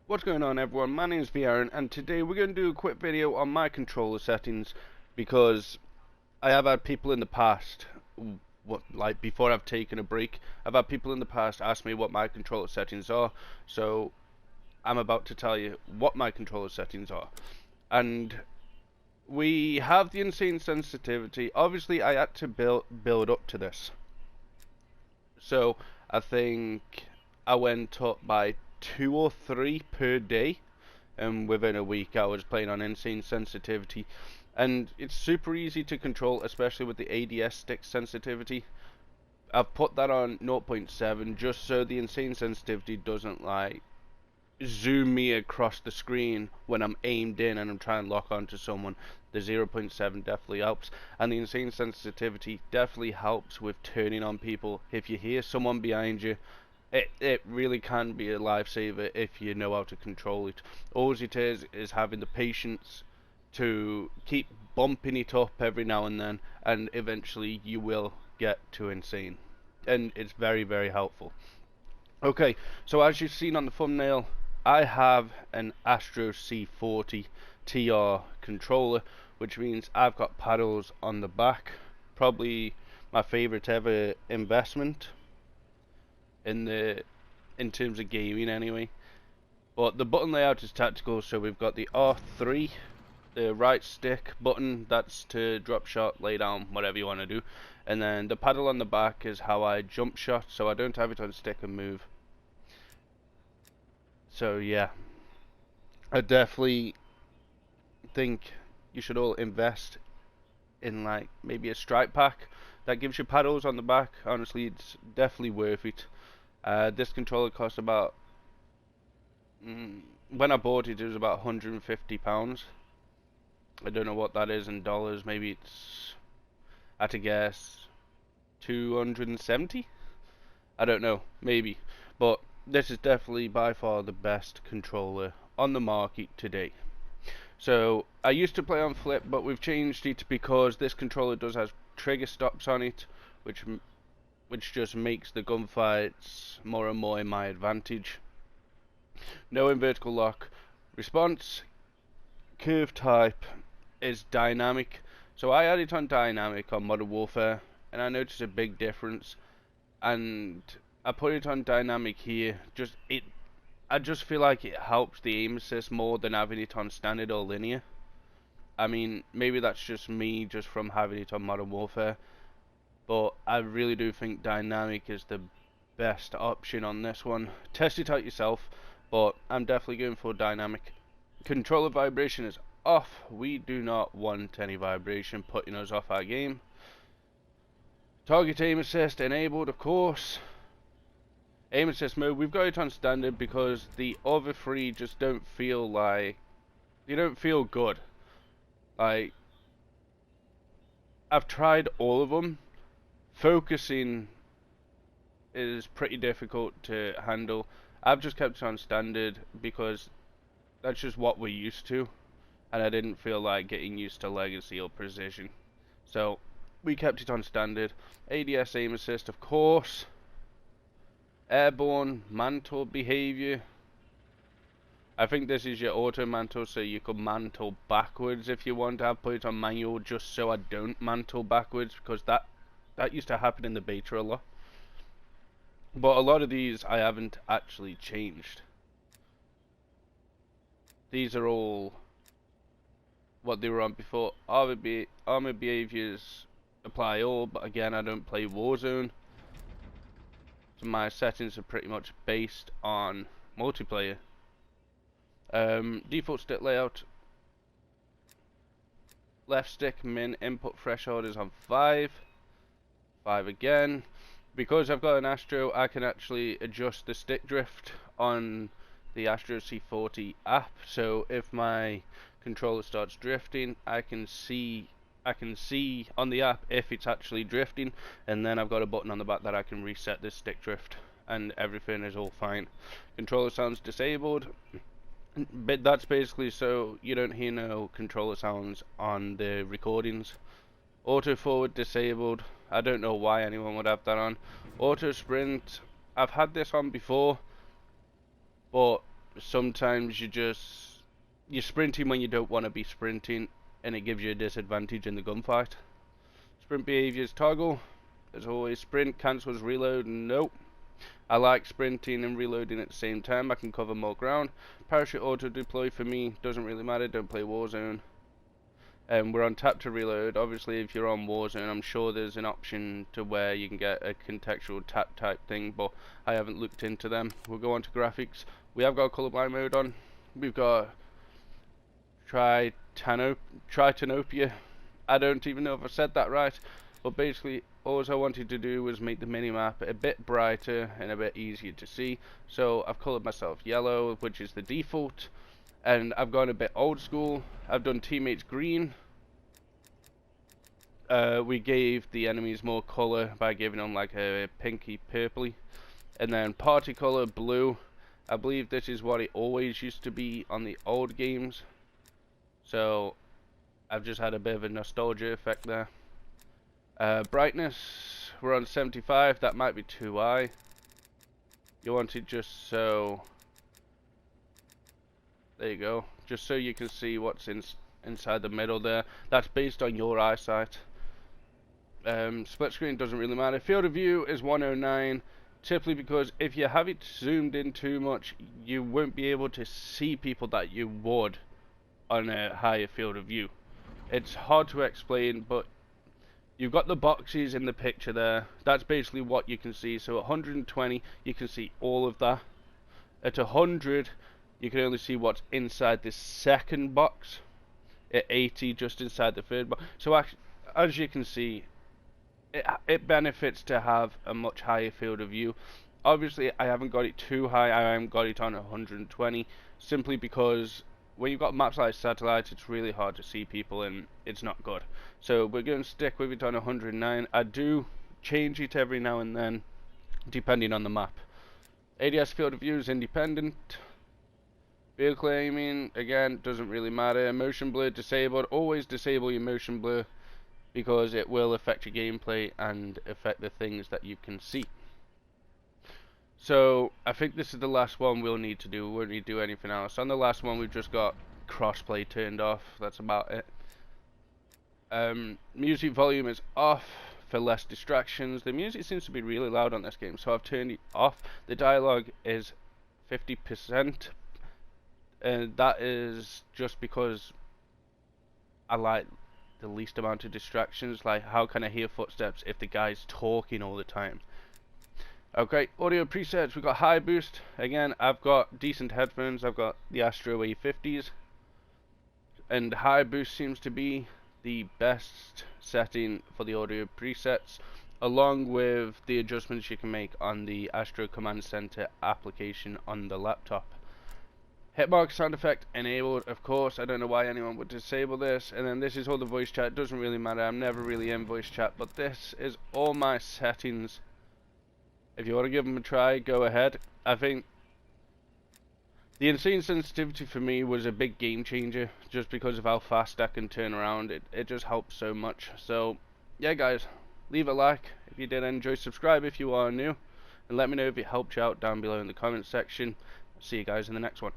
What's going on, everyone? My name is vAaron, and today we're going to do a quick video on my controller settings because I have had people in the past, like before I've taken a break, I've had people in the past ask me what my controller settings are, so I'm about to tell you what my controller settings are. And we have the insane sensitivity. Obviously, I had to build up to this. So I think I went up by 2 or 3 per day, and within a week I was playing on insane sensitivity, and it's super easy to control, especially with the ADS stick sensitivity. I've put that on 0.7 just so the insane sensitivity doesn't like zoom me across the screen when I'm aimed in and I'm trying to lock onto someone. The 0.7 definitely helps, and the insane sensitivity definitely helps with turning on people. If you hear someone behind you, it really can be a lifesaver if you know how to control it. All it is having the patience to keep bumping it up every now and eventually you will get to insane. And it's very, very helpful. Okay, so as you've seen on the thumbnail, I have an Astro C40 TR controller, which means I've got paddles on the back. Probably my favorite ever investment in terms of gaming anyway. But the button layout is tactical, so we've got the R3, the right stick button, that's to drop shot, lay down, whatever you want to do. And then the paddle on the back is how I jump shot, so I don't have it on stick and move. So yeah, I definitely think you should all invest in like maybe a strike pack that gives you paddles on the back. Honestly, it's definitely worth it. This controller cost about, when I bought it, it was about £150. I don't know what that is in dollars. Maybe it's, I had to guess, 270. I don't know, maybe, but this is definitely by far the best controller on the market today. So I used to play on flip, but we've changed it because this controller does have trigger stops on it, which just makes the gunfights more and more in my advantage. No invertical lock. Response curve type is dynamic. So I had it on dynamic on Modern Warfare, and I noticed a big difference. And I put it on dynamic here. I just feel like it helps the aim assist more than having it on standard or linear. I mean, maybe that's just me, just from having it on Modern Warfare. But I really do think dynamic is the best option on this one. Test it out yourself, but I'm definitely going for dynamic. Controller vibration is off. We do not want any vibration putting us off our game. Target aim assist enabled, of course. Aim assist mode, we've got it on standard because the other three just don't feel like, they don't feel good. Like, I've tried all of them. Focusing is pretty difficult to handle. I've just kept it on standard because that's just what we're used to, and I didn't feel like getting used to legacy or precision. So we kept it on standard. ADS aim assist, of course. Airborne mantle behavior. I think this is your auto mantle, so you could mantle backwards if you want. I've put it on manual just so I don't mantle backwards, because that used to happen in the beta a lot. But a lot of these I haven't actually changed. These are all what they were on before. Armor behaviors apply all, but again, I don't play Warzone, so my settings are pretty much based on multiplayer. Default stick layout. Left stick min input threshold is on 5. 5 again. Because I've got an Astro, I can actually adjust the stick drift on the Astro C40 app. So if my controller starts drifting, I can see on the app if it's actually drifting, and then I've got a button on the back that I can reset this stick drift, and everything is all fine. Controller sounds disabled. But that's basically so you don't hear no controller sounds on the recordings. Auto forward disabled. I don't know why anyone would have that on. Auto sprint. I've had this on before, but sometimes you're sprinting when you don't want to be sprinting, and it gives you a disadvantage in the gunfight. Sprint behaviors toggle. As always, sprint cancels reload. Nope. I like sprinting and reloading at the same time. I can cover more ground. Parachute auto deploy for me doesn't really matter. Don't play Warzone. We're on tap to reload. Obviously, if you're on Warzone, I'm sure there's an option to where you can get a contextual tap type thing, but I haven't looked into them. We'll go on to graphics. We have got colorblind mode on. We've got Tritanopia. I don't even know if I said that right, but basically all I wanted to do was make the minimap a bit brighter and a bit easier to see. So I've colored myself yellow, which is the default, and I've gone a bit old school. I've done teammates green. We gave the enemies more color by giving them like a pinky purpley, and then party color blue. I believe this is what it always used to be on the old games, so I've just had a bit of a nostalgia effect there. Brightness, we're on 75. That might be too high. You want it just so, there you go, just so you can see what's inside the middle there. That's based on your eyesight. Split screen doesn't really matter. Field of view is 109, simply because if you have it zoomed in too much, you won't be able to see people that you would on a higher field of view. It's hard to explain, but you've got the boxes in the picture there. That's basically what you can see. So at 120, you can see all of that. At 100, you can only see what's inside this second box. At 80, just inside the third box. So actually, as you can see, it benefits to have a much higher field of view. Obviously, I haven't got it too high. I haven't got it on 120, simply because when you've got maps like Satellite, it's really hard to see people, and it's not good. So we're going to stick with it on 109. I do change it every now and then, depending on the map. ADS field of view is independent. Vehicle aiming, again, doesn't really matter. Motion blur disabled. Always disable your motion blur, because it will affect your gameplay and affect the things that you can see. So I think this is the last one we'll need to do. We won't need to do anything else. On the last one, we've just got crossplay turned off. That's about it. Music volume is off for less distractions. The music seems to be really loud on this game, so I've turned it off. The dialogue is 50%, and that is just because I like the least amount of distractions. Like, how can I hear footsteps if the guy's talking all the time? Okay, audio presets, we've got high boost. Again, I've got decent headphones. I've got the Astro A50s, and high boost seems to be the best setting for the audio presets, along with the adjustments you can make on the Astro Command Center application on the laptop. Hitmark sound effect enabled, of course. I don't know why anyone would disable this. And then this is all the voice chat. It doesn't really matter. I'm never really in voice chat, but this is all my settings. If you want to give them a try, go ahead. I think the insane sensitivity for me was a big game changer, just because of how fast I can turn around. It just helps so much. So yeah, guys, leave a like if you did enjoy, subscribe if you are new, and let me know if it helped you out down below in the comments section. See you guys in the next one.